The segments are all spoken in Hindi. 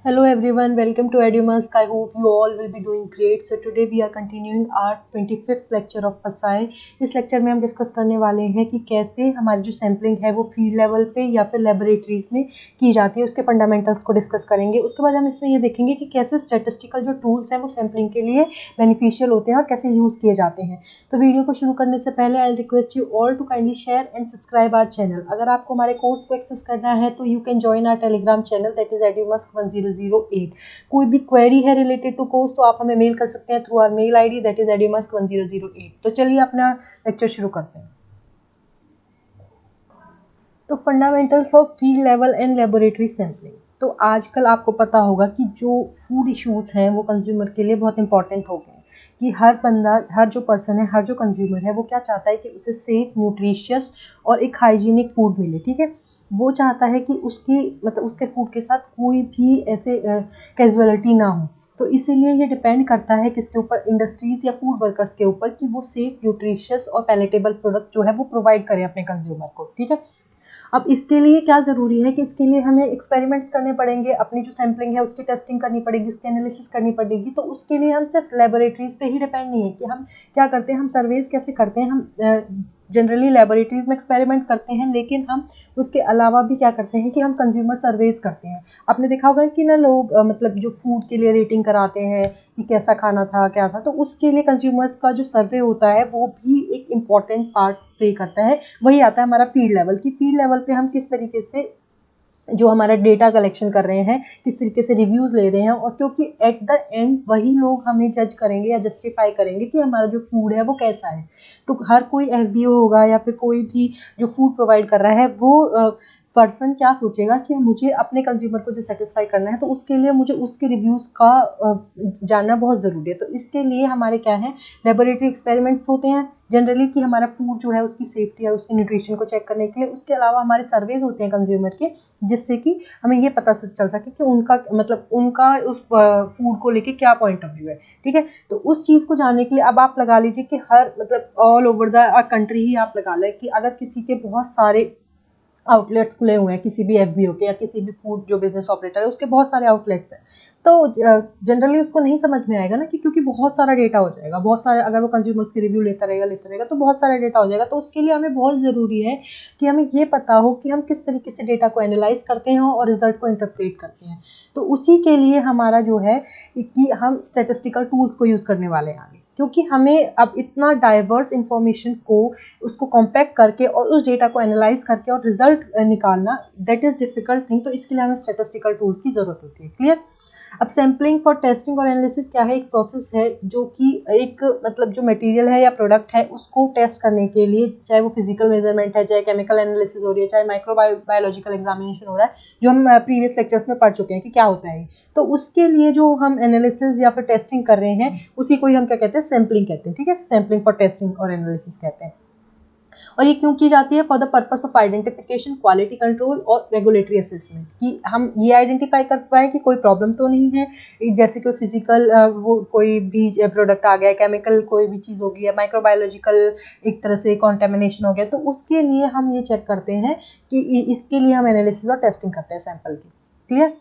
Hello everyone, welcome to EduMask. I hope you all will be doing great. So today we are continuing our 25th lecture of PSI. इस लेक्चर में हम डिस्कस करने वाले हैं कि कैसे हमारी जो सैम्पलिंग है वो फील्ड लेवल पे या फिर लेबोरेटरीज में की जाती है, उसके फंडामेंटल्स को डिस्कस करेंगे। उसके बाद हम इसमें ये देखेंगे कि कैसे स्टैटिस्टिकल जो टूल्स हैं वो सैम्पलिंग के लिए बेनिफिशियल होते हैं और कैसे यूज़ किए जाते हैं। तो वीडियो को शुरू करने से पहले I request you all to kindly share and subscribe our channel. अगर आपको हमारे कोर्स को एक्सेस करना है तो you can join our Telegram channel that is EduMask 1008। कोई भी क्वेरी है रिलेटेड टू कोर्स तो आप हमें मेल कर सकते हैं through our mail ID that is EduMask 1008। तो चलिए अपना लेक्चर शुरू करते हैं। तो fundamentals of field level and laboratory sampling. तो आजकल आपको पता होगा कि जो फूड इश्यूज हैं वो कंज्यूमर के लिए बहुत इंपॉर्टेंट हो गए हैं कि हर बंदा, हर जो पर्सन है, हर जो कंज्यूमर है वो क्या चाहता है कि उसे सेफ, न्यूट्रिशियस और एक हाइजीनिक फूड मिले। ठीक है, वो चाहता है कि उसकी मतलब उसके फूड के साथ कोई भी ऐसे कैजुअलिटी ना हो। तो इसीलिए ये डिपेंड करता है किसके ऊपर, इंडस्ट्रीज या फूड वर्कर्स के ऊपर, कि वो सेफ, न्यूट्रिशियस और पैलेटेबल प्रोडक्ट जो है वो प्रोवाइड करें अपने कंज्यूमर को। ठीक है, अब इसके लिए क्या ज़रूरी है कि इसके लिए हमें एक्सपेरिमेंट्स करने पड़ेंगे, अपनी जो सैम्पलिंग है उसकी टेस्टिंग करनी पड़ेगी, उसकी एनालिसिस करनी पड़ेगी। तो उसके लिए हम सिर्फ लेबोरेटरीज पे ही डिपेंड नहीं है कि हम क्या करते हैं, हम सर्वेज कैसे करते हैं। हम जनरली लेबोरेटरीज में एक्सपेरिमेंट करते हैं, लेकिन हम उसके अलावा भी क्या करते हैं कि हम कंज्यूमर सर्वेज करते हैं। आपने देखा होगा कि ना लोग मतलब जो फूड के लिए रेटिंग कराते हैं कि कैसा खाना था, क्या था, तो उसके लिए कंज्यूमर्स का जो सर्वे होता है वो भी एक इम्पॉर्टेंट पार्ट प्ले करता है। वही आता है हमारा फील्ड लेवल, की फील्ड लेवल पे हम किस तरीके से जो हमारा डेटा कलेक्शन कर रहे हैं, किस तरीके से रिव्यूज़ ले रहे हैं। और क्योंकि एट द एंड वही लोग हमें जज करेंगे या जस्टिफाई करेंगे कि हमारा जो फूड है वो कैसा है। तो हर कोई FBO होगा या फिर कोई भी जो फूड प्रोवाइड कर रहा है वो पर्सन क्या सोचेगा कि मुझे अपने कंज्यूमर को जो सेटिस्फाई करना है, तो उसके लिए मुझे उसके रिव्यूज़ का जानना बहुत ज़रूरी है। तो इसके लिए हमारे क्या है, लेबोरेटरी एक्सपेरिमेंट्स होते हैं जनरली कि हमारा फूड जो है उसकी सेफ्टी है, उसके न्यूट्रिशन को चेक करने के लिए। उसके अलावा हमारे सर्वेज होते हैं कंज्यूमर के, जिससे कि हमें ये पता चल सके कि उनका मतलब उनका उस फूड को लेके क्या पॉइंट ऑफ व्यू है। ठीक है, तो उस चीज़ को जानने के लिए अब आप लगा लीजिए कि हर मतलब ऑल ओवर द कंट्री ही आप लगा लें कि अगर किसी के बहुत सारे आउटलेट्स खुले हुए हैं, किसी भी FBO के या किसी भी फूड जो बिजनेस ऑपरेटर है उसके बहुत सारे आउटलेट्स हैं, तो जनरली उसको नहीं समझ में आएगा ना, कि क्योंकि बहुत सारा डेटा हो जाएगा, बहुत सारे, अगर वो कंज्यूमर्स की रिव्यू लेता रहेगा तो बहुत सारा डेटा हो जाएगा। तो उसके लिए हमें बहुत ज़रूरी है कि हमें ये पता हो कि हम किस तरीके से डेटा को एनालाइज करते हैं और रिजल्ट को इंटरप्रेट करते हैं। तो उसी के लिए हमारा जो है कि हम स्टैटिस्टिकल टूल्स को यूज़ करने वाले हैं आगे, क्योंकि हमें अब इतना डाइवर्स इंफॉर्मेशन को उसको कॉम्पैक्ट करके और उस डेटा को एनालाइज करके और रिजल्ट निकालना, दैट इज़ डिफिकल्ट थिंग। तो इसके लिए हमें स्टैटिस्टिकल टूल की ज़रूरत होती है। क्लियर। अब सैम्पलिंग फॉर टेस्टिंग और एनालिसिस क्या है, एक प्रोसेस है जो कि एक मतलब जो मटेरियल है या प्रोडक्ट है उसको टेस्ट करने के लिए, चाहे वो फिजिकल मेजरमेंट है, चाहे केमिकल एनालिसिस हो रही है, चाहे माइक्रोबायोलॉजिकल एग्जामिनेशन हो रहा है, जो हम प्रीवियस लेक्चर्स में पढ़ चुके हैं कि क्या होता है। तो उसके लिए जो हम एनालिसिस या फिर टेस्टिंग कर रहे हैं उसी को ही हम क्या कहते हैं, सैम्पलिंग कहते हैं। ठीक है, सैम्पलिंग फॉर टेस्टिंग और एनालिसिस कहते हैं। और ये क्यों की जाती है, for the purpose of identification, quality control और रेगुलेटरी असेसमेंट, कि हम ये आइडेंटिफाई कर पाए कि कोई प्रॉब्लम तो नहीं है, जैसे कोई फिजिकल वो कोई भी प्रोडक्ट आ गया, केमिकल कोई भी चीज़ हो गई है, माइक्रोबायोलॉजिकल एक तरह से कॉन्टेमिनेशन हो गया, तो उसके लिए हम ये चेक करते हैं कि इसके लिए हम एनालिसिस और टेस्टिंग करते हैं सैंपल की। क्लियर।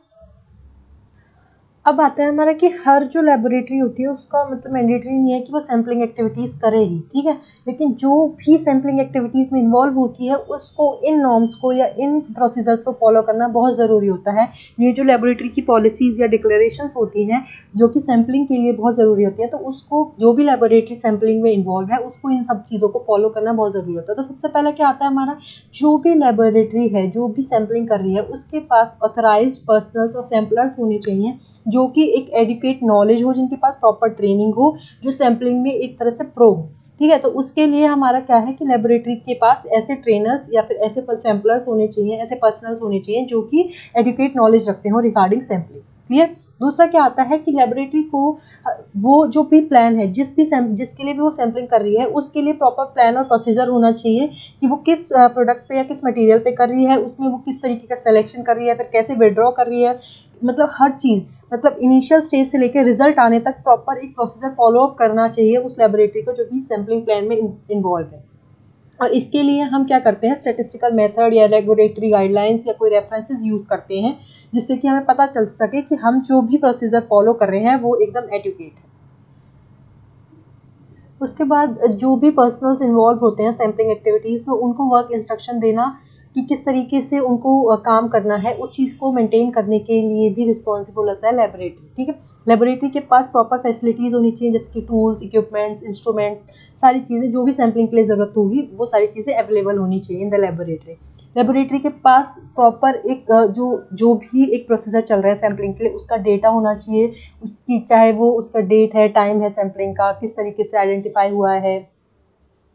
अब आता है हमारा कि हर जो लेबोरेटरी होती है उसका मतलब मैंडेटरी नहीं है कि वो सैम्पलिंग एक्टिविटीज़ करे ही। ठीक है, लेकिन जो भी सैम्पलिंग एक्टिविटीज़ में इन्वॉल्व होती है उसको इन नॉर्म्स को या इन प्रोसीजर्स को फॉलो करना बहुत ज़रूरी होता है। ये जो लेबोरेटरी की पॉलिसीज़ या डिक्लेरेशंस होती हैं जो कि सैम्पलिंग के लिए बहुत ज़रूरी होती है, तो उसको जो भी लेबोरेटरी सैम्पलिंग में इन्वॉल्व है उसको इन सब चीज़ों को फॉलो करना बहुत ज़रूरी होता है। तो सबसे पहले क्या आता है हमारा, जो भी लेबोरेटरी है जो भी सैम्पलिंग कर रही है उसके पास ऑथराइज्ड पर्सनल्स और सैम्पलर्स होने चाहिए जो कि एक एडुकेट नॉलेज हो, जिनके पास प्रॉपर ट्रेनिंग हो, जो सैम्पलिंग में एक तरह से प्रो हो। ठीक है, तो उसके लिए हमारा क्या है कि लेबोरेटरी के पास ऐसे ट्रेनर्स या फिर ऐसे सैम्पलर्स होने चाहिए, ऐसे पर्सनल्स होने चाहिए जो कि एडुकेट नॉलेज रखते हो रिगार्डिंग सैम्पलिंग। क्लियर। दूसरा क्या आता है कि लेबोरेटरी को वो जो भी प्लान है, जिसके लिए भी वो सैम्पलिंग कर रही है उसके लिए प्रॉपर प्लान और प्रोसीजर होना चाहिए कि वो किस प्रोडक्ट पे या किस मटेरियल पे कर रही है, उसमें वो किस तरीके का सिलेक्शन कर रही है, फिर कैसे विड्रॉ कर रही है, मतलब हर चीज़, मतलब इनिशियल स्टेज से लेकर रिजल्ट आने तक प्रॉपर एक प्रोसीजर फॉलो अप करना चाहिए उस लेबोरेटरी को जो भी सैम्पलिंग प्लान में इन्वॉल्व है। और इसके लिए हम क्या करते हैं, स्टैटिस्टिकल मेथड या रेगुलेटरी गाइडलाइंस या कोई रेफरेंसेस यूज़ करते हैं, जिससे कि हमें पता चल सके कि हम जो भी प्रोसीजर फॉलो कर रहे हैं वो एकदम एडुकेट है। उसके बाद जो भी पर्सनल्स इन्वॉल्व होते हैं सैम्पलिंग एक्टिविटीज़ में, उनको वर्क इंस्ट्रक्शन देना कि किस तरीके से उनको काम करना है, उस चीज़ को मेंटेन करने के लिए भी रिस्पॉन्सिबल होता है लेबोरेटरी। ठीक है, लेबोरेटरी के पास प्रॉपर फैसिलिटीज़ होनी चाहिए, जैसे कि टूल्स, इक्विपमेंट्स, इंस्ट्रूमेंट्स, सारी चीज़ें जो भी सैम्पलिंग के लिए ज़रूरत होगी वो सारी चीज़ें अवेलेबल होनी चाहिए इन द लेबोरेटरी। लेबोरेटरी के पास प्रॉपर एक जो जो भी एक प्रोसीजर चल रहा है सैम्पलिंग के लिए, उसका डेटा होना चाहिए, उसकी चाहे वो उसका डेट है, टाइम है सैम्पलिंग का, किस तरीके से आइडेंटिफाई हुआ है,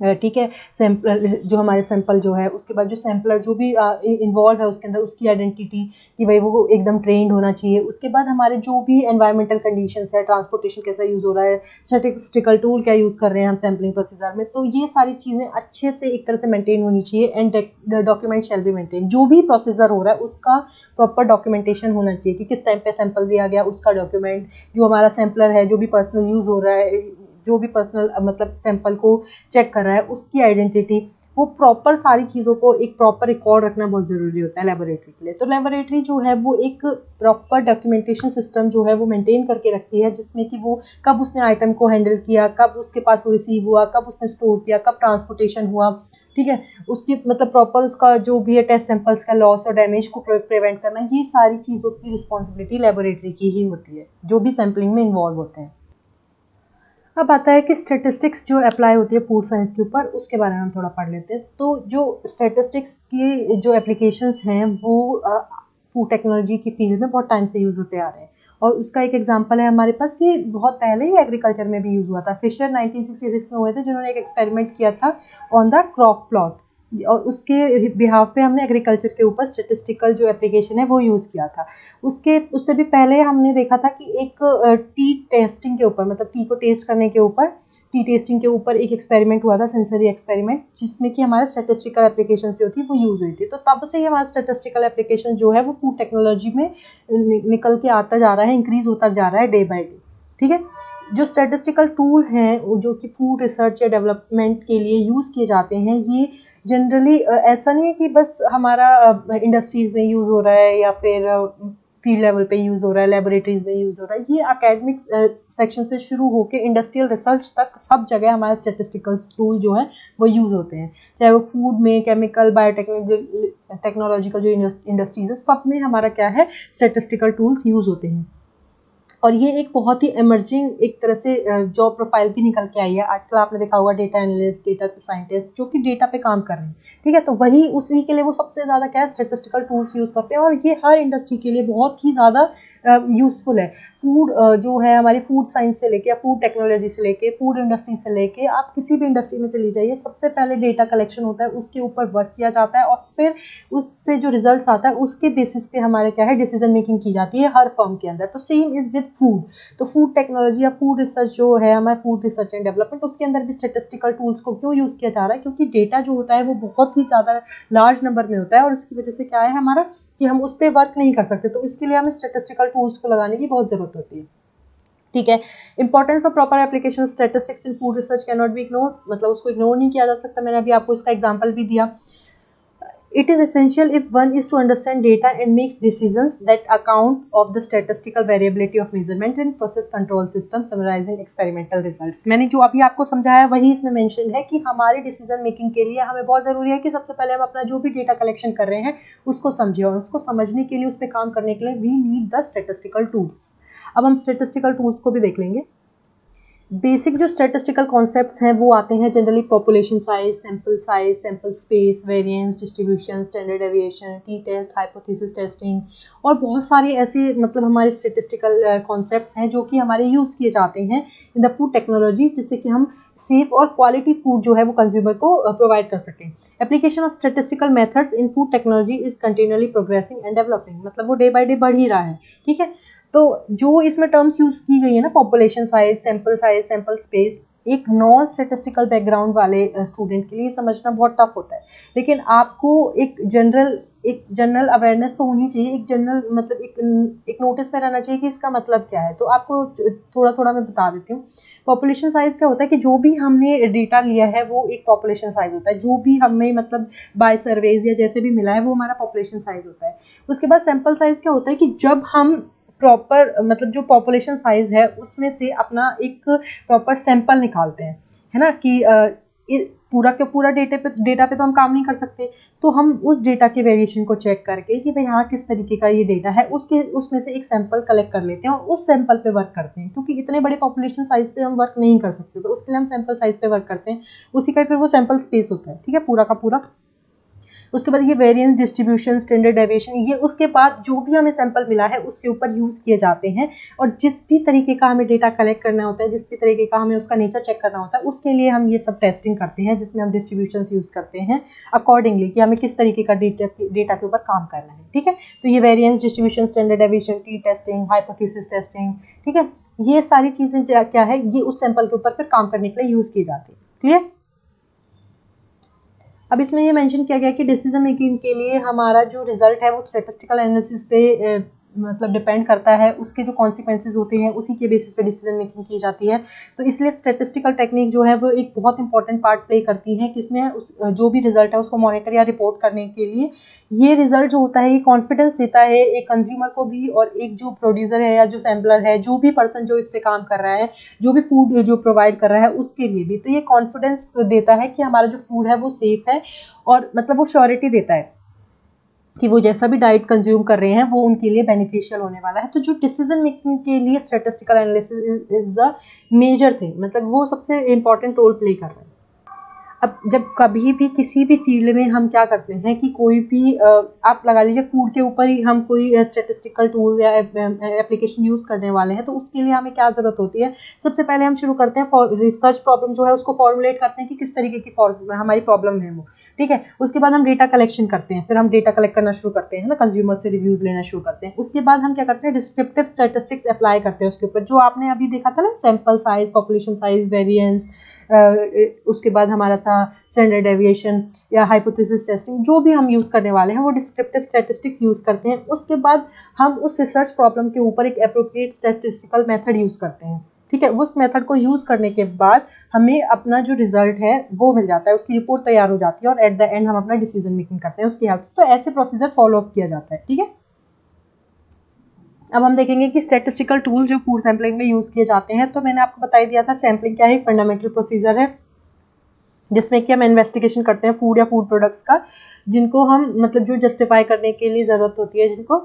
ठीक है, सैंपल जो हमारे सैंपल जो है, उसके बाद जो सैंपलर जो भी इन्वॉल्व है उसके अंदर, उसकी आइडेंटिटी कि भाई वो एकदम ट्रेंड होना चाहिए। उसके बाद हमारे जो भी एनवायरमेंटल कंडीशंस है, ट्रांसपोर्टेशन कैसा यूज़ हो रहा है, स्टैटिस्टिकल टूल क्या यूज़ कर रहे हैं हम सैम्पलिंग प्रोसीजर में, तो ये सारी चीज़ें अच्छे से एक तरह से मेंटेन होनी चाहिए। And document shall be maintain, जो भी प्रोसीजर हो रहा है उसका प्रॉपर डॉक्यूमेंटेशन होना चाहिए कि किस टाइम पे सैंपल दिया गया, उसका डॉक्यूमेंट, जो हमारा सैंपलर है, जो भी पर्सनल यूज़ हो रहा है, जो भी पर्सनल मतलब सैंपल को चेक कर रहा है, उसकी आइडेंटिटी, वो प्रॉपर सारी चीज़ों को एक प्रॉपर रिकॉर्ड रखना बहुत ज़रूरी होता है लेबोरेटरी के लिए। तो लेबोरेटरी जो है वो एक प्रॉपर डॉक्यूमेंटेशन सिस्टम जो है वो मेंटेन करके रखती है, जिसमें कि वो कब उसने आइटम को हैंडल किया, कब उसके पास वो रिसीव हुआ, कब उसने स्टोर किया, कब ट्रांसपोर्टेशन हुआ, ठीक है, उसकी मतलब प्रॉपर उसका जो भी है टेस्ट सैंपल्स का लॉस और डैमेज को प्रिवेंट करना, ये सारी चीज़ों की रिस्पॉन्सिबिलिटी लेबोरेटरी की ही होती है जो भी सैम्पलिंग में इन्वॉल्व होते हैं। अब आता है कि स्टैटिस्टिक्स जो अप्लाई होती है फूड साइंस के ऊपर, उसके बारे में हम थोड़ा पढ़ लेते हैं। तो जो स्टैटिस्टिक्स की जो एप्लीकेशंस हैं वो फूड टेक्नोलॉजी की फील्ड में बहुत टाइम से यूज़ होते आ रहे हैं, और उसका एक एग्जांपल है हमारे पास कि बहुत पहले ही एग्रीकल्चर में भी यूज़ हुआ था। फिशर 1966 में हुए थे, जिन्होंने एक एक्सपेरिमेंट किया था ऑन द क्रॉप प्लॉट, और उसके बिहाफ पे हमने एग्रीकल्चर के ऊपर स्टैटिस्टिकल जो एप्लीकेशन है वो यूज़ किया था। उससे भी पहले हमने देखा था कि एक टी टेस्टिंग के ऊपर, मतलब टी को टेस्ट करने के ऊपर, टी टेस्टिंग के ऊपर एक एक्सपेरिमेंट हुआ था, सेंसरी एक्सपेरिमेंट, जिसमें कि हमारे स्टैटिस्टिकल एप्लीकेशन जो थी वो यूज़ हुई थी। तो तब से ही हमारा स्टैटिस्टिकल एप्लीकेशन जो है वो फूड टेक्नोलॉजी में निकल के आता जा रहा है, इंक्रीज होता जा रहा है डे बाई डे। ठीक है, जो स्टैटिस्टिकल टूल हैं जो कि फूड रिसर्च या डेवलपमेंट के लिए यूज़ किए जाते हैं, ये जनरली ऐसा नहीं है कि बस हमारा इंडस्ट्रीज़ में यूज़ हो रहा है या फिर फील्ड लेवल पे यूज़ हो रहा है, लेबोरेटरीज में यूज़ हो रहा है। ये एकेडमिक सेक्शन से शुरू होकर इंडस्ट्रियल रिसर्च तक सब जगह हमारे स्टैटिस्टिकल टूल जो है वो यूज़ होते हैं, चाहे वो फूड में, केमिकल, बायोटेक्नोलॉजिकल जो इंडस्ट्रीज है, सब में हमारा क्या है, स्टैटिस्टिकल टूल्स यूज़ होते हैं। और ये एक बहुत ही इमर्जिंग एक तरह से जॉब प्रोफाइल भी निकल के आई है। आजकल आपने देखा होगा डेटा एनालिस्ट, डेटा साइंटिस्ट जो कि डेटा पे काम कर रहे हैं, ठीक है, तो वही उसी के लिए वो सबसे ज़्यादा क्या है, स्टैटिस्टिकल टूल्स यूज़ करते हैं, और ये हर इंडस्ट्री के लिए बहुत ही ज़्यादा यूज़फुल है। फूड जो है हमारी फूड साइंस से लेके या फूड टेक्नोलॉजी से लेके फूड इंडस्ट्री से लेके आप किसी भी इंडस्ट्री में चली जाइए, सबसे पहले डेटा कलेक्शन होता है, उसके ऊपर वर्क किया जाता है, और फिर उससे जो रिजल्ट्स आता है उसके बेसिस पे हमारे क्या है, डिसीजन मेकिंग की जाती है हर फर्म के अंदर। तो सेम इज़ विद फूड। तो फूड टेक्नोलॉजी या फूड रिसर्च जो है हमारा, फूड रिसर्च एंड डेवलपमेंट, उसके अंदर भी स्टैटिस्टिकल टूल्स को क्यों यूज़ किया जा रहा है, क्योंकि डेटा जो होता है वो बहुत ही ज़्यादा लार्ज नंबर में होता है, और उसकी वजह से क्या है हमारा कि हम उस पर वर्क नहीं कर सकते, तो इसके लिए हमें स्टैटिस्टिकल टूल्स को लगाने की बहुत ज़रूरत होती है। ठीक है, importance of proper application statistics in food research can not be ignored, मतलब उसको इग्नोर नहीं किया जा सकता। मैंने अभी आपको इसका एग्जांपल भी दिया। It is essential if one is to understand data and make decisions that account of the statistical variability of measurement and process control system summarizing experimental results। मैंने जो अभी आपको समझाया वही इसमें मेंशन है कि हमारे डिसीजन मेकिंग के लिए हमें बहुत ज़रूरी है कि सबसे पहले हम अपना जो भी डेटा कलेक्शन कर रहे हैं उसको समझें, और उसको समझने के लिए, उस पर काम करने के लिए we need the statistical tools. अब हम स्टैटिस्टिकल टूल्स को भी देख लेंगे। बेसिक जो स्टैटिस्टिकल कॉन्सेप्ट्स हैं वो आते हैं generally population size, sample space, variance, distribution, standard deviation, t test, hypothesis testing, और बहुत सारे ऐसे मतलब हमारे स्टैटिस्टिकल कॉन्सेप्ट्स हैं जो कि हमारे यूज़ किए जाते हैं इन द फूड टेक्नोलॉजी, जिससे कि हम सेफ और क्वालिटी फूड जो है वो कंज्यूमर को प्रोवाइड कर सकें। Application of statistical methods in food technology is continually progressing and developing, मतलब वो डे बाई डे बढ़ ही रहा है। ठीक है, तो जो इसमें टर्म्स यूज़ की गई है ना, पॉपुलेशन साइज, सैंपल स्पेस, एक नॉन स्टैटिस्टिकल बैकग्राउंड वाले स्टूडेंट के लिए समझना बहुत टफ होता है, लेकिन आपको एक जनरल अवेयरनेस तो होनी चाहिए, एक जनरल मतलब एक नोटिस में रहना चाहिए कि इसका मतलब क्या है। तो आपको थोड़ा थोड़ा मैं बता देती हूँ। पॉपुलेशन साइज क्या होता है कि जो भी हमने डेटा लिया है वो एक पॉपुलेशन साइज होता है, जो भी हमें मतलब बाय सर्वेज या जैसे भी मिला है वो हमारा पॉपुलेशन साइज होता है। उसके बाद सैंपल साइज क्या होता है कि जब हम प्रॉपर मतलब जो पॉपुलेशन साइज है उसमें से अपना एक प्रॉपर सैंपल निकालते हैं, है ना, कि पूरा के पूरा डेटा पे तो हम काम नहीं कर सकते, तो हम उस डेटा के वेरिएशन को चेक करके कि भाई हाँ किस तरीके का ये डेटा है उसमें से एक सैंपल कलेक्ट कर लेते हैं और उस सैंपल पे वर्क करते हैं, क्योंकि इतने बड़े पॉपुलेशन साइज पे हम वर्क नहीं कर सकते, तो उसके लिए हम सैंपल साइज पे वर्क करते हैं। उसी का फिर वो सैंपल स्पेस होता है, ठीक है, पूरा का पूरा। उसके बाद ये वेरिएंस डिस्ट्रीब्यूशन स्टैंडर्ड डेविएशन, ये उसके बाद जो भी हमें सैंपल मिला है उसके ऊपर यूज़ किए जाते हैं। और जिस भी तरीके का हमें डेटा कलेक्ट करना होता है, जिस भी तरीके का हमें उसका नेचर चेक करना होता है, उसके लिए हम ये सब टेस्टिंग करते हैं, जिसमें हम डिस्ट्रीब्यूशन यूज़ करते हैं अकॉर्डिंगली कि हमें किस तरीके का डेटा के ऊपर काम करना है, ठीक है। तो ये variance distribution standard deviation, T testing, hypothesis testing, ठीक है, ये सारी चीज़ें क्या है, ये उस सैंपल के ऊपर फिर काम करने के लिए यूज़ की जाती है। क्लियर। अब इसमें ये मेंशन किया गया कि डिसीजन मेकिंग के लिए हमारा जो रिजल्ट है वो स्टैटिस्टिकल एनालिसिस पे मतलब डिपेंड करता है, उसके जो कॉन्सिक्वेंसेज होते हैं उसी के बेसिस पे डिसीजन मेकिंग की जाती है। तो इसलिए स्टैटिस्टिकल टेक्निक जो है वो एक बहुत इंपॉर्टेंट पार्ट प्ले करती है, किसमें जो भी रिजल्ट है उसको मॉनिटर या रिपोर्ट करने के लिए। ये रिजल्ट जो होता है ये कॉन्फिडेंस देता है एक कंज्यूमर को भी, और एक जो प्रोड्यूसर है या जो सैम्पलर है, जो भी पर्सन जो इस पे काम कर रहा है, जो भी फूड जो प्रोवाइड कर रहा है उसके लिए भी। तो ये कॉन्फिडेंस देता है कि हमारा जो फूड है वो सेफ है, और मतलब वो श्योरिटी देता है कि वो जैसा भी डाइट कंज्यूम कर रहे हैं वो उनके लिए बेनिफिशियल होने वाला है। तो जो डिसीजन मेकिंग के लिए statistical analysis is the major thing, मतलब वो सबसे इंपॉर्टेंट रोल प्ले कर रहा है। अब जब कभी भी किसी भी फील्ड में हम क्या करते हैं कि कोई भी आप लगा लीजिए फूड के ऊपर ही हम कोई स्टैटिस्टिकल टूल या एप्लीकेशन यूज़ करने वाले हैं, तो उसके लिए हमें क्या ज़रूरत होती है। सबसे पहले हम शुरू करते हैं रिसर्च प्रॉब्लम जो है उसको फॉर्मुलेट करते हैं कि किस तरीके की हमारी प्रॉब्लम है वो, ठीक है। उसके बाद हम डेटा कलेक्शन करते हैं, फिर हम डेटा कलेक्ट करना शुरू करते हैं ना, कंज्यूमर से रिव्यूज़ लेना शुरू करते हैं। उसके बाद हम क्या करते हैं, डिस्क्रिप्टिव स्टैटिस्टिक्स अप्लाई करते हैं उसके ऊपर, जो आपने अभी देखा था ना, sample size, population size, variance, उसके बाद हमारा था स्टैंडर्ड डेविएशन या हाइपोथेसिस टेस्टिंग, जो भी हम यूज़ करने वाले हैं वो डिस्क्रिप्टिव स्टैटिस्टिक्स यूज़ करते हैं। उसके बाद हम उस रिसर्च प्रॉब्लम के ऊपर एक एप्रोप्रिएट स्टैटिस्टिकल मेथड यूज़ करते हैं, ठीक है। उस मेथड को यूज़ करने के बाद हमें अपना जो रिजल्ट है वो मिल जाता है, उसकी रिपोर्ट तैयार हो जाती है, और एट द एंड हम अपना डिसीजन मेकिंग करते हैं उसकी हेल्प से। तो ऐसे प्रोसीजर फॉलो अप किया जाता है, ठीक है। अब हम देखेंगे कि स्टैटिस्टिकल टूल जो फूड सैम्पलिंग में यूज़ किए जाते हैं। तो मैंने आपको बता दिया था सैम्पलिंग क्या है, फंडामेंटल प्रोसीजर है जिसमें कि हम इन्वेस्टिगेशन करते हैं फूड या फूड प्रोडक्ट्स का, जिनको हम मतलब जो जस्टिफाई करने के लिए ज़रूरत होती है जिनको,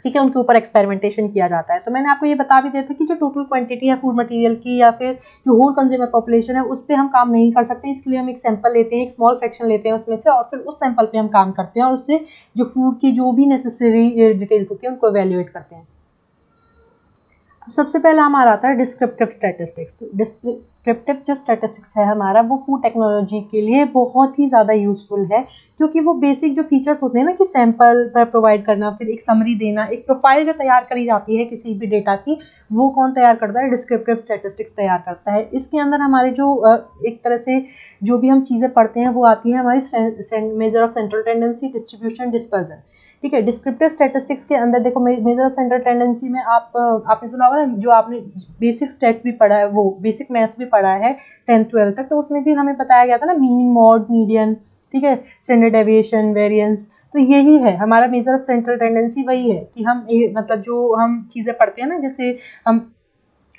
ठीक है, उनके ऊपर एक्सपेरिमेंटेशन किया जाता है। तो मैंने आपको ये बता भी दिया था कि जो टोटल क्वांटिटी है फूड मटेरियल की या फिर जो होल कंज्यूमर पॉपुलेशन है उस पर हम काम नहीं कर सकते, इसलिए हम एक सैंपल लेते हैं, एक स्मॉल फ्रैक्शन लेते हैं उसमें से, और फिर उस सैंपल पे हम काम करते हैं और उससे जो फूड की जो भी नेसेसरी डिटेल्स होती है उनको एवेल्युएट करते हैं। सबसे पहला हमारा आता है डिस्क्रिप्टिव स्टैटिस्टिक्स। डिस्क्रिप्टिव जो स्टैटिस्टिक्स है हमारा वो फूड टेक्नोलॉजी के लिए बहुत ही ज़्यादा यूजफुल है, क्योंकि वो बेसिक जो फीचर्स होते हैं ना कि सैंपल पर प्रोवाइड करना, फिर एक समरी देना, एक प्रोफाइल जो तैयार करी जाती है किसी भी डेटा की, वो कौन तैयार करता है, डिस्क्रिप्टिव स्टैटिस्टिक्स तैयार करता है। इसके अंदर हमारे जो एक तरह से जो भी हम चीज़ें पढ़ते हैं वो आती है हमारी measure of central tendency, distribution, dispersion, ठीक है। डिस्क्रिप्टिव स्टैटिस्टिक्स के अंदर देखो मेजर ऑफ सेंट्रल टेंडेंसी में आपने सुना होगा ना, जो आपने बेसिक स्टैट्स भी पढ़ा है, वो बेसिक मैथ्स भी पढ़ा है 10th 12th तक, तो उसमें भी हमें बताया गया था ना मीन, मॉड, मीडियन, ठीक है, स्टैंडर्ड डेविएशन, वेरिएंस। तो यही है हमारा मेजर ऑफ सेंट्रल टेंडेंसी, वही है कि हम मतलब जो हम चीज़ें पढ़ते हैं ना, जैसे हम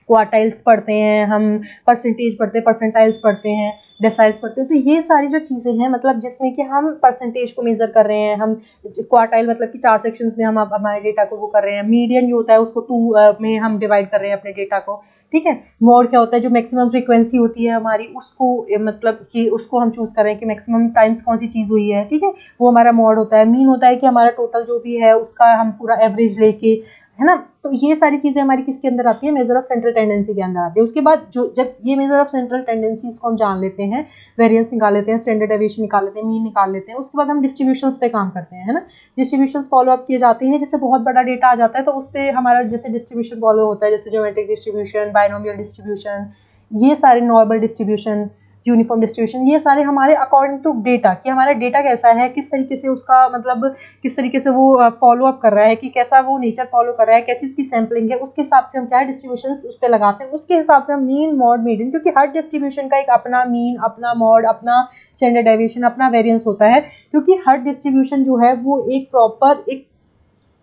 क्वार्टाइल्स पढ़ते हैं, हम परसेंटेज पढ़ते हैं, परसेंटाइल्स पढ़ते हैं, डेसाइल्स पढ़ते हैं, तो ये सारी जो चीज़ें हैं मतलब जिसमें कि हम परसेंटेज को मेजर कर रहे हैं, हम क्वार्टाइल मतलब कि 4 सेक्शंस में हम हमारे डेटा को वो कर रहे हैं, मीडियन जो होता है उसको 2 में हम डिवाइड कर रहे हैं अपने डेटा को, ठीक है। मोड क्या होता है, जो मैक्सिमम फ्रीक्वेंसी होती है हमारी उसको मतलब कि उसको हम चूज़ कर रहे हैं कि मैक्सिमम टाइम्स कौन सी चीज़ हुई है, ठीक है, वो हमारा मोड होता है। मीन होता है कि हमारा टोटल जो भी है उसका हम पूरा एवरेज लेके, है ना। तो ये सारी चीज़ें हमारी किसके अंदर आती है, मेजर ऑफ सेंट्रल टेंडेंसी के अंदर आती है। उसके बाद जो जब ये मेजर ऑफ सेंट्रल टेंडेंसीज को हम जान लेते हैं, वेरिएंस निकाल लेते हैं, स्टैंडर्ड डेविएशन निकाल लेते हैं, मीन निकाल लेते हैं, उसके बाद हम डिस्ट्रीब्यूशंस पे काम करते हैं, है ना। डिस्ट्रीब्यूशंस फॉलो अप किए जाते हैं, जैसे बहुत बड़ा डेटा आ जाता है तो उस पर हमारा जैसे डिस्ट्रीब्यूशन फॉलो होता है, जैसे ज्योमेट्रिक डिस्ट्रीब्यूशन, बायनोमियल डिस्ट्रीब्यूशन, ये सारे नॉर्मल डिस्ट्रीब्यूशन, यूनिफॉर्म डिस्ट्रीब्यूशन, ये सारे हमारे अकॉर्डिंग टू डेटा, कि हमारा डेटा कैसा है, किस तरीके से उसका मतलब किस तरीके से वो फॉलो अप कर रहा है, कि कैसा वो नेचर फॉलो कर रहा है, कैसी उसकी सैम्पलिंग है, उसके हिसाब से हम क्या है डिस्ट्रीब्यूशन उस पर लगाते हैं, उसके हिसाब से हम मीन मॉड मीडियन, क्योंकि हर डिस्ट्रीब्यूशन का एक अपना मीन, अपना मॉड, अपना स्टैंडर्ड डेविएशन, अपना वेरिएंस होता है, क्योंकि हर डिस्ट्रीब्यूशन जो है वो एक प्रॉपर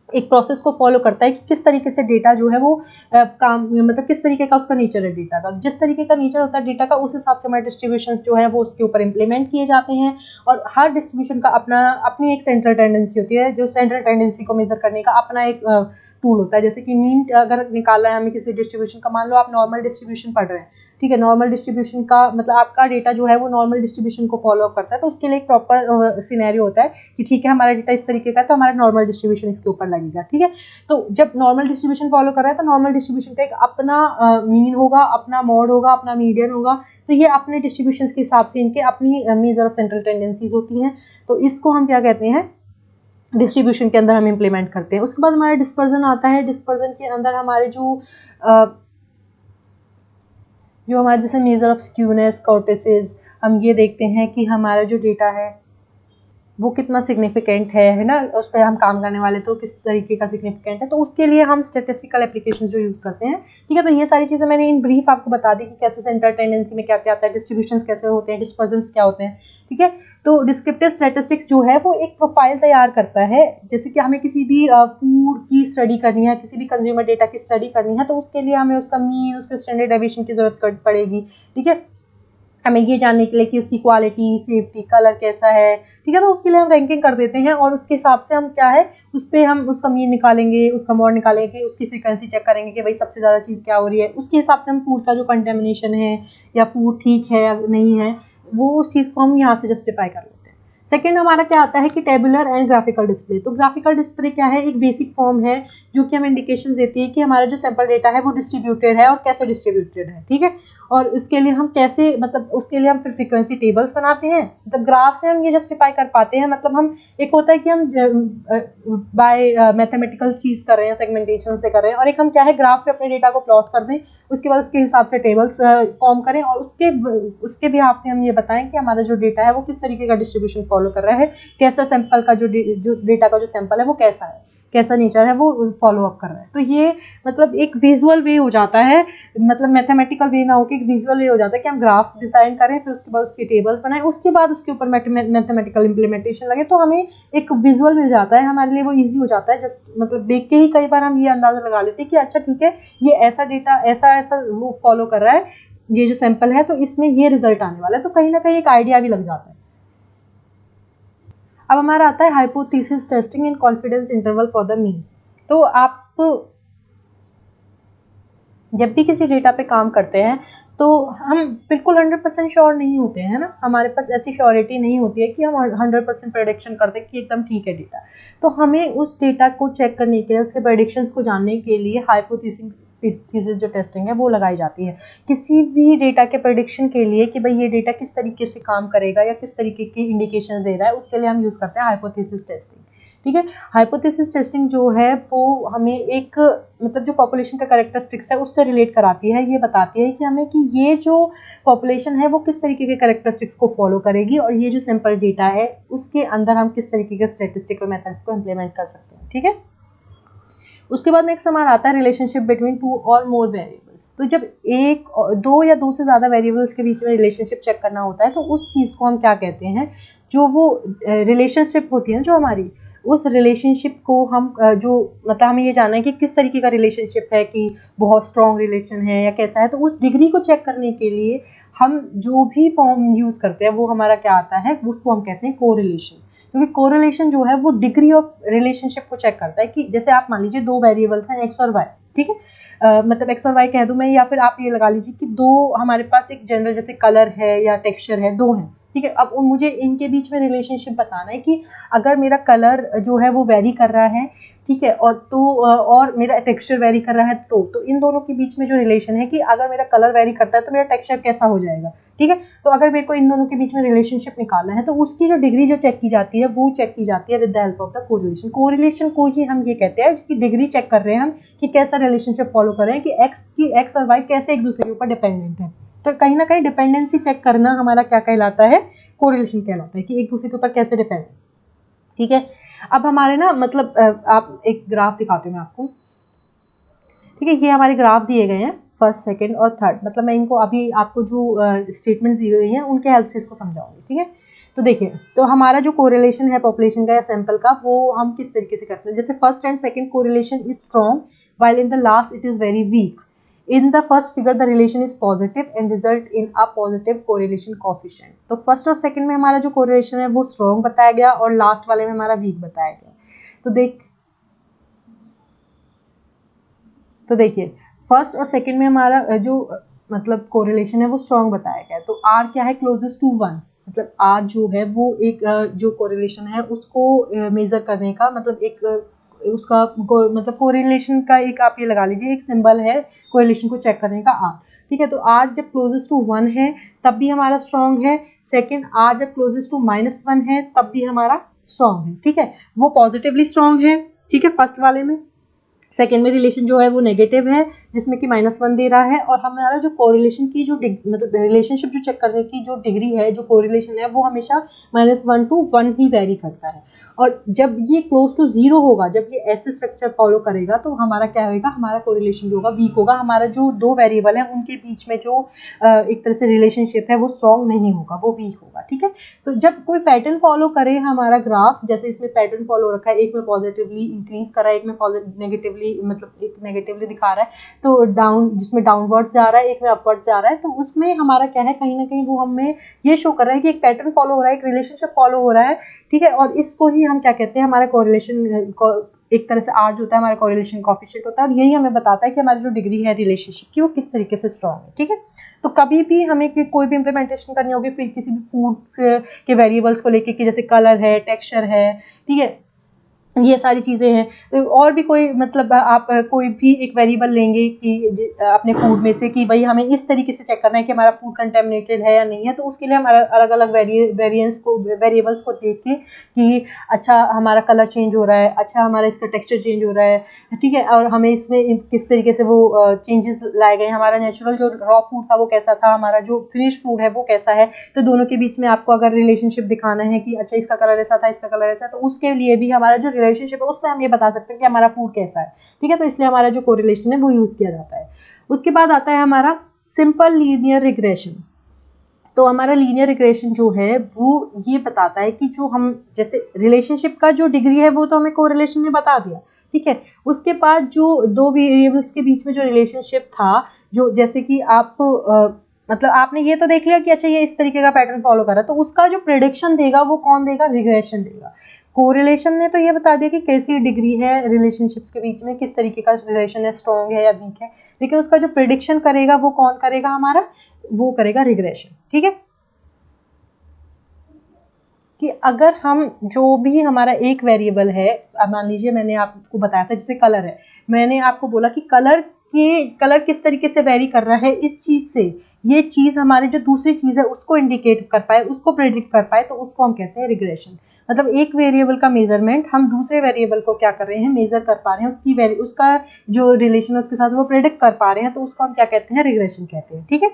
एक प्रोसेस को फॉलो करता है कि किस तरीके से डेटा जो है वो काम मतलब किस तरीके का उसका नेचर है डेटा का, जिस तरीके का नेचर होता है डेटा का उस हिसाब से हमारे डिस्ट्रीब्यूशन जो है वो उसके ऊपर इंप्लीमेंट किए जाते हैं। और हर डिस्ट्रीब्यूशन का अपनी एक सेंट्रल टेंडेंसी होती है, जो सेंट्रल टेंडेंसी को मेजर करने का अपना एक टूल होता है। जैसे कि मीन अगर निकालना है हमें किसी डिस्ट्रीब्यूशन का, मान लो आप नॉर्मल डिस्ट्रीब्यूशन पढ़ रहे हैं, ठीक है, नॉर्मल डिस्ट्रीब्यूशन का मतलब आपका डेटा जो है वो नॉर्मल डिस्ट्रीब्यूशन को फॉलो अप करता है, तो उसके लिए एक प्रॉपर सिनेरियो होता है कि ठीक है हमारा डेटा इस तरीके का है तो हमारा नॉर्मल डिस्ट्रीब्यूशन इसके ऊपर लगेगा, ठीक है। तो जब नॉर्मल डिस्ट्रीब्यूशन फॉलो कर रहा है तो नॉर्मल डिस्ट्रीब्यूशन का एक अपना मीन होगा, अपना मॉड होगा, अपना मीडियन होगा, तो ये अपने डिस्ट्रीब्यूशन के हिसाब से इनके अपनी मेजर ऑफ सेंट्रल टेंडेंसीज होती हैं, तो इसको हम क्या कहते हैं डिस्ट्रीब्यूशन के अंदर हम इम्प्लीमेंट करते हैं। उसके बाद हमारा डिस्पर्जन आता है। डिस्पर्जन के अंदर हमारे जो हमारे जैसे मेजर ऑफ स्क्यूनेस, कॉर्टेसेस, हम ये देखते हैं कि हमारा जो डेटा है वो कितना सिग्निफिकेंट है ना, उस पर हम काम करने वाले तो किस तरीके का सिग्निफिकेंट है, तो उसके लिए हम स्टैटिस्टिकल एप्लीकेशन जो यूज़ करते हैं, ठीक है। तो ये सारी चीज़ें मैंने इन ब्रीफ आपको बता दी कि कैसे सेंट्रल टेंडेंसी में क्या क्या आता है, डिस्ट्रीब्यूशंस कैसे होते हैं, डिस्पर्जन्स क्या होते हैं, ठीक है। तो डिस्क्रिप्टिव स्टैटिस्टिक्स जो है वो एक प्रोफाइल तैयार करता है। जैसे कि हमें किसी भी फूड की स्टडी करनी है, किसी भी कंज्यूमर डेटा की स्टडी करनी है, तो उसके लिए हमें उसका मीन, उसके स्टैंडर्ड डेविएशन की जरूरत पड़ेगी, ठीक है। हमें ये जानने के लिए कि उसकी क्वालिटी, सेफ्टी, कलर कैसा है, ठीक है, तो उसके लिए हम रैंकिंग कर देते हैं और उसके हिसाब से हम क्या है उस पर हम उसका मीन निकालेंगे, उसका मॉड निकालेंगे, उसकी फ्रीक्वेंसी चेक करेंगे कि भाई सबसे ज़्यादा चीज़ क्या हो रही है, उसके हिसाब से हम फूड का जो कंटेमिनेशन है या फूड ठीक है या नहीं है, वो उस चीज़ को हम यहाँ से जस्टिफाई कर लेते हैं। सेकेंड हमारा क्या आता है कि टेबुलर एंड ग्राफिकल डिस्प्ले। तो ग्राफिकल डिस्प्ले क्या है, एक बेसिक फॉर्म है जो कि हमें इंडिकेशन देती है कि हमारा जो सैंपल डेटा है वो डिस्ट्रीब्यूटेड है और कैसे डिस्ट्रीब्यूटेड है, ठीक है। और उसके लिए हम कैसे मतलब उसके लिए हम फिर फ्रीक्वेंसी टेबल्स बनाते हैं, मतलब ग्राफ से हम ये जस्टिफाई कर पाते हैं। मतलब हम एक होता है कि हम बाय मैथमेटिकल चीज़ कर रहे हैं, सेगमेंटेशन से कर रहे हैं, और एक हम क्या है ग्राफ पे अपने डेटा को प्लॉट कर दें, उसके बाद उसके हिसाब से टेबल्स फॉर्म करें और उसके भी हाथ में हम ये बताएं कि हमारा जो डेटा है वो किस तरीके का डिस्ट्रीब्यूशन फॉलो कर रहा है, कैसा सैंपल का जो डेटा का जो सैंपल है वो कैसा है, कैसा नेचर है वो फॉलो अप कर रहा है। तो ये मतलब एक विजुअल वे हो जाता है, मतलब मैथमेटिकल वे ना होकर एक विजुअल वे हो जाता है कि हम ग्राफ डिजाइन करें, फिर उसके बाद उसकी टेबल्स बनाएं, उसके बाद उसके ऊपर मैथमेटिकल इंप्लीमेंटेशन लगे, तो हमें एक विजुअल मिल जाता है, हमारे लिए वो ईजी हो जाता है। जस्ट मतलब देख के ही कई बार हम ये अंदाजा लगा लेते हैं कि अच्छा ठीक है ये ऐसा डेटा ऐसा ऐसा वो फॉलो कर रहा है, ये जो सैंपल है तो इसमें ये रिजल्ट आने वाला है, तो कहीं ना कहीं एक आइडिया भी लग जाता है। अब हमारा आता है hypothesis testing in confidence interval for the mean. तो आप जब भी किसी डेटा पे काम करते हैं तो हम बिल्कुल 100% श्योर नहीं होते हैं ना, हमारे पास ऐसी श्योरिटी नहीं होती है कि हम 100% प्रेडिक्शन कर दें कि एकदम ठीक है डेटा। तो हमें उस डेटा को चेक करने के लिए, उसके प्रेडिक्शंस को जानने के लिए हाइपोथेसिस जो टेस्टिंग है वो लगाई जाती है किसी भी डेटा के प्रेडिक्शन के लिए कि भाई ये डेटा किस तरीके से काम करेगा या किस तरीके की इंडिकेशन दे रहा है, उसके लिए हम यूज़ करते हैं हाइपोथेसिस टेस्टिंग, ठीक है। हाइपोथेसिस टेस्टिंग जो है वो हमें एक मतलब जो पॉपुलेशन का कैरेक्टरिस्टिक्स है उससे रिलेट कराती है, ये बताती है कि हमें कि ये जो पॉपुलेशन है वो किस तरीके के कैरेक्टरिस्टिक्स को फॉलो करेगी और ये जो सैंपल डेटा है उसके अंदर हम किस तरीके के स्टैटिस्टिकल मेथड्स को इम्प्लीमेंट कर सकते हैं, ठीक है। उसके बाद नेक्स्ट हमारा आता है रिलेशनशिप बिटवीन टू और मोर वेरिएबल्स। तो जब एक दो या दो से ज़्यादा वेरिएबल्स के बीच में रिलेशनशिप चेक करना होता है तो उस चीज़ को हम क्या कहते हैं, जो वो रिलेशनशिप होती है जो हमारी, उस रिलेशनशिप को हम जो मतलब हमें ये जानना है कि किस तरीके का रिलेशनशिप है, कि बहुत स्ट्रॉन्ग रिलेशन है या कैसा है, तो उस डिग्री को चेक करने के लिए हम जो भी फॉर्म यूज़ करते हैं वो हमारा क्या आता है, उसको हम कहते हैं कोरिलेशन। क्योंकि कोरिलेशन जो है वो डिग्री ऑफ रिलेशनशिप को चेक करता है कि जैसे आप मान लीजिए दो वेरिएबल्स हैं एक्स और वाई, ठीक है, मतलब एक्स और वाई कह दूं मैं, या फिर आप ये लगा लीजिए कि दो हमारे पास एक जनरल जैसे कलर है या टेक्सचर है, दो हैं, ठीक है। अब मुझे इनके बीच में रिलेशनशिप बताना है कि अगर मेरा कलर जो है वो वेरी कर रहा है, ठीक है, और मेरा टेक्सचर वेरी कर रहा है, तो इन दोनों के बीच में जो रिलेशन है कि अगर मेरा कलर वेरी करता है तो मेरा टेक्सचर कैसा हो जाएगा, ठीक है। तो अगर मेरे को इन दोनों के बीच में रिलेशनशिप निकालना है तो उसकी जो डिग्री जो चेक की जाती है वो चेक की जाती है with the help of the correlation. Correlation को ही हम ये कहते हैं कि डिग्री चेक कर रहे हैं हम कि कैसा रिलेशनशिप फॉलो कर रहे हैं, कि एक्स और वाई कैसे एक दूसरे के ऊपर डिपेंडेंट है, तो कहीं ना कहीं डिपेंडेंसी चेक करना हमारा क्या कहलाता है, कोरिलेशन कहलाता है, कि एक दूसरे के ऊपर कैसे डिपेंड। ठीक है, अब हमारे ना मतलब आप एक ग्राफ दिखाते हैं मैं आपको। ठीक है, ये हमारे ग्राफ दिए गए हैं फर्स्ट, सेकंड और थर्ड, मतलब मैं इनको अभी आपको जो स्टेटमेंट दी गई है उनके हेल्प से इसको समझाऊंगी। ठीक है, तो देखिए, तो हमारा जो कोरिलेशन है पॉपुलेशन का या सैंपल का, वो हम किस तरीके से करते हैं। जैसे first and second correlation is strong while in the last it is very weak. In the first figure the relation is positive and result in a positive correlation coefficient. तो फर्स्ट और सेकंड में हमारा जो कोरिलेशन है वो स्ट्रॉन्ग बताया गया और लास्ट वाले में हमारा वीक बताया गया। तो देखिए, फर्स्ट और सेकंड में हमारा जो मतलब कोरिलेशन है वो स्ट्रॉन्ग बताया गया है। तो आर क्या है, क्लोजेस्ट टू वन, मतलब आर जो है वो एक जो कोरिलेशन है उसको मेजर करने का, मतलब एक उसका मतलब कोरिलेशन का एक आप ये लगा लीजिए एक सिंबल है कोरिलेशन को चेक करने का, आर। ठीक है, तो आर जब क्लोजेस्ट टू वन है तब भी हमारा स्ट्रॉन्ग है। सेकंड, आर जब क्लोजेस्ट टू -1 है तब भी हमारा स्ट्रॉन्ग है। ठीक है, वो पॉजिटिवली स्ट्रॉन्ग है। ठीक है, फर्स्ट वाले में। सेकेंड में रिलेशन जो है वो नेगेटिव है जिसमें कि -1 दे रहा है, और हमारा जो कोरिलेशन की जो मतलब रिलेशनशिप जो चेक करने की जो डिग्री है, जो कोरिलेशन है, वो हमेशा -1 to 1 ही वेरी करता है। और जब ये क्लोज टू 0 होगा, जब ये ऐसे स्ट्रक्चर फॉलो करेगा, तो हमारा क्या होगा, हमारा कोरिलेशन जो होगा वीक होगा। हमारा जो दो वेरिएबल है उनके बीच में जो एक तरह से रिलेशनशिप है वो स्ट्रॉन्ग नहीं होगा, वो वीक होगा। ठीक है, तो जब कोई पैटर्न फॉलो करे हमारा ग्राफ, जैसे इसमें पैटर्न फॉलो रखा है, एक में पॉजिटिवली इंक्रीज करा है, एक में नेगेटिवली, मतलब एक नेगेटिवली दिखा रहा है, तो डाउन, जिसमें डाउनवर्ड्स जा रहा है, एक में अपवर्ड्स जा रहा है, तो उसमें हमारा क्या है, कहीं ना कहीं वो हमें ये शो कर रहा है कि एक पैटर्न फॉलो हो रहा है, एक रिलेशनशिप फॉलो हो रहा है। ठीक है, और इसको ही हम क्या कहते हैं, हमारा कोरिलेशन, एक तरह से आर जो होता है हमारा कोरिलेशन कोएफिशिएंट होता है, और यही हमें बताता है कि हमारी जो डिग्री है रिलेशनशिप की वो किस तरीके से स्ट्रॉन्ग है। ठीक है, तो कभी भी हमें कोई भी इंप्लीमेंटेशन करनी होगी, फिर किसी भी फूड के वेरिएबल्स को लेके, कि जैसे कलर है, टेक्सचर है, ठीक है, ये सारी चीज़ें हैं। और भी कोई, मतलब आप कोई भी एक वेरिएबल लेंगे कि अपने फूड में से, कि भाई हमें इस तरीके से चेक करना है कि हमारा फूड कंटेमिनेटेड है या नहीं है, तो उसके लिए हम अलग अलग वेरिएबल्स को देख के, कि अच्छा हमारा कलर चेंज हो रहा है, अच्छा हमारा इसका टेक्सचर चेंज हो रहा है। ठीक है, और हमें इसमें किस तरीके से वो चेंजेस लाए गए, हमारा नेचुरल जो रॉ फूड था वो कैसा था, हमारा जो फिनिश फूड है वो कैसा है। तो दोनों के बीच में आपको अगर रिलेशनशिप दिखाना है कि अच्छा इसका कलर ऐसा था, इसका कलर ऐसा, तो उसके लिए भी हमारा जो रिलेशनशिप है उससे हम ये बता सकते हैं कि हमारा फूड कैसा है। ठीक है, तो इसलिए हमारा जो कोरिलेशन है वो यूज किया जाता है। उसके बाद आता है हमारा सिंपल लीनियर रिग्रेशन। तो हमारा लीनियर रिग्रेशन जो है वो ये बताता है कि जो हम, जैसे रिलेशनशिप का जो डिग्री है वो तो हमें कोरिलेशन में बता दिया। ठीक है, उसके बाद जो दो वेरिएबल्स के बीच में जो रिलेशनशिप था, जो जैसे कि आप मतलब आपने ये तो देख लिया कि अच्छा ये इस तरीके का पैटर्न फॉलो कर रहा है, तो उसका जो प्रेडिक्शन देगा वो कौन देगा, रिग्रेशन देगा। कोरिलेशन ने तो ये बता दिया कि कैसी डिग्री है रिलेशनशिप्स के बीच में, किस तरीके का रिलेशन है, स्ट्रॉन्ग है या वीक है, लेकिन उसका जो प्रेडिक्शन करेगा वो कौन करेगा, हमारा वो करेगा रिग्रेशन। ठीक है, कि अगर हम जो भी हमारा एक वेरिएबल है, मान लीजिए मैंने आपको बताया था जैसे कलर है, मैंने आपको बोला कि कलर किस तरीके से वेरी कर रहा है, इस चीज से ये चीज हमारी जो दूसरी चीज है उसको इंडिकेट कर पाए, उसको प्रेडिक्ट कर पाए, तो उसको हम कहते हैं रिग्रेशन। मतलब एक वेरिएबल का मेजरमेंट हम दूसरे वेरिएबल को क्या कर रहे हैं, मेजर कर पा रहे हैं, उसका जो रिलेशन है उसके साथ वो प्रेडिक्ट कर पा रहे हैं, तो उसको हम क्या कहते हैं, रिग्रेशन कहते हैं। ठीक है,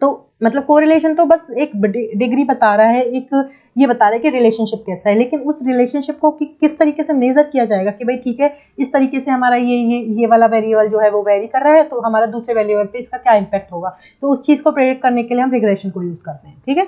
तो मतलब कोरिलेशन तो बस एक डिग्री बता रहा है, एक ये बता रहा है कि रिलेशनशिप कैसा है, लेकिन उस रिलेशनशिप को किस तरीके से मेजर किया जाएगा, कि भाई ठीक है इस तरीके से हमारा ये वाला वेरिएबल जो है वो वेरी कर रहा है, तो हमारा दूसरे वेरिएबल पे इसका क्या इम्पैक्ट होगा, तो उस चीज को प्रेडिक्ट करने के लिए हम रिग्रेशन को यूज करते हैं। ठीक है,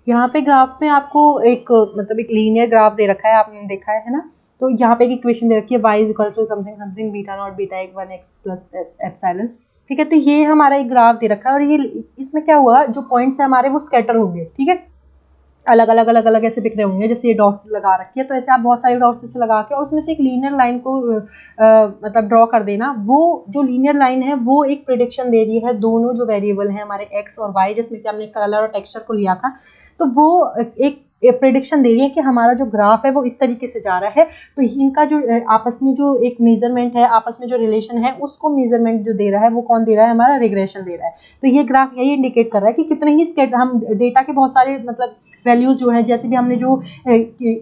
यहाँ पे ग्राफ में आपको एक मतलब एक लीनियर ग्राफ दे रखा है, आपने देखा है ना। तो यहाँ पे एक इक्वेशन दे रखी है, y equal to something something beta not beta एक 1x प्लस एप्सिलॉन। ठीक है, तो ये हमारा एक ग्राफ दे रखा है, और ये इसमें क्या हुआ, जो पॉइंट्स है हमारे वो स्कैटर होंगे। ठीक है, अलग अलग ऐसे बिखरे होंगे, जैसे ये डॉट्स लगा रखी है, तो ऐसे आप बहुत सारे डॉट्स लगा के और उसमें से एक लीनियर लाइन को मतलब ड्रॉ कर देना। वो जो लीनियर लाइन है वो एक प्रिडिक्शन दे रही है, दोनों जो वेरिएबल हैं हमारे x और y, जिसमें कि हमने कलर और टेक्सचर को लिया था, तो वो एक प्रिडिक्शन दे रही है कि हमारा जो ग्राफ है वो इस तरीके से जा रहा है। तो इनका जो आपस में जो एक मेजरमेंट है, आपस में जो रिलेशन है, उसको मेजरमेंट जो दे रहा है वो कौन दे रहा है, हमारा रिग्रेशन दे रहा है। तो ये ग्राफ यही इंडिकेट कर रहा है कि कितने ही हम डेटा के बहुत सारे मतलब वैल्यूज जो है, जैसे भी हमने जो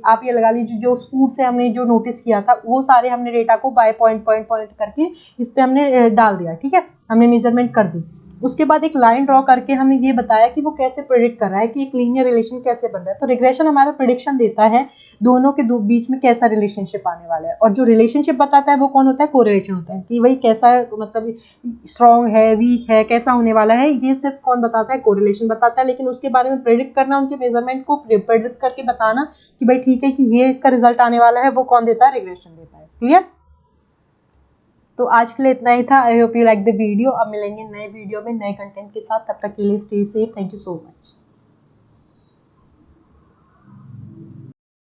आप ये लगा लीजिए जो फूड से हमने जो नोटिस किया था वो सारे हमने डेटा को बाय पॉइंट पॉइंट पॉइंट करके इस पे हमने डाल दिया, ठीक है, हमने मेजरमेंट कर दी। उसके बाद एक लाइन ड्रॉ करके हमने ये बताया कि वो कैसे प्रेडिक्ट कर रहा है कि एक लीनियर रिलेशन कैसे बन रहा है। तो रिग्रेशन हमारा प्रेडिक्शन देता है दोनों के बीच में कैसा रिलेशनशिप आने वाला है, और जो रिलेशनशिप बताता है वो कौन होता है, कोरिलेशन होता है, कि वही कैसा मतलब स्ट्रॉन्ग है, वीक है, कैसा होने वाला है, ये सिर्फ कौन बताता है, कोरिलेशन बताता है। लेकिन उसके बारे में प्रेडिक्ट करना, उनके मेजरमेंट को प्रेडिक्ट करके बताना कि भाई ठीक है कि ये इसका रिजल्ट आने वाला है, वो कौन देता है, रिग्रेशन देता है। क्लियर? तो आज के लिए इतना ही था। I hope you like the video. अब मिलेंगे नए वीडियो में नए कंटेंट के साथ, तब तक के लिए stay safe. Thank you so much.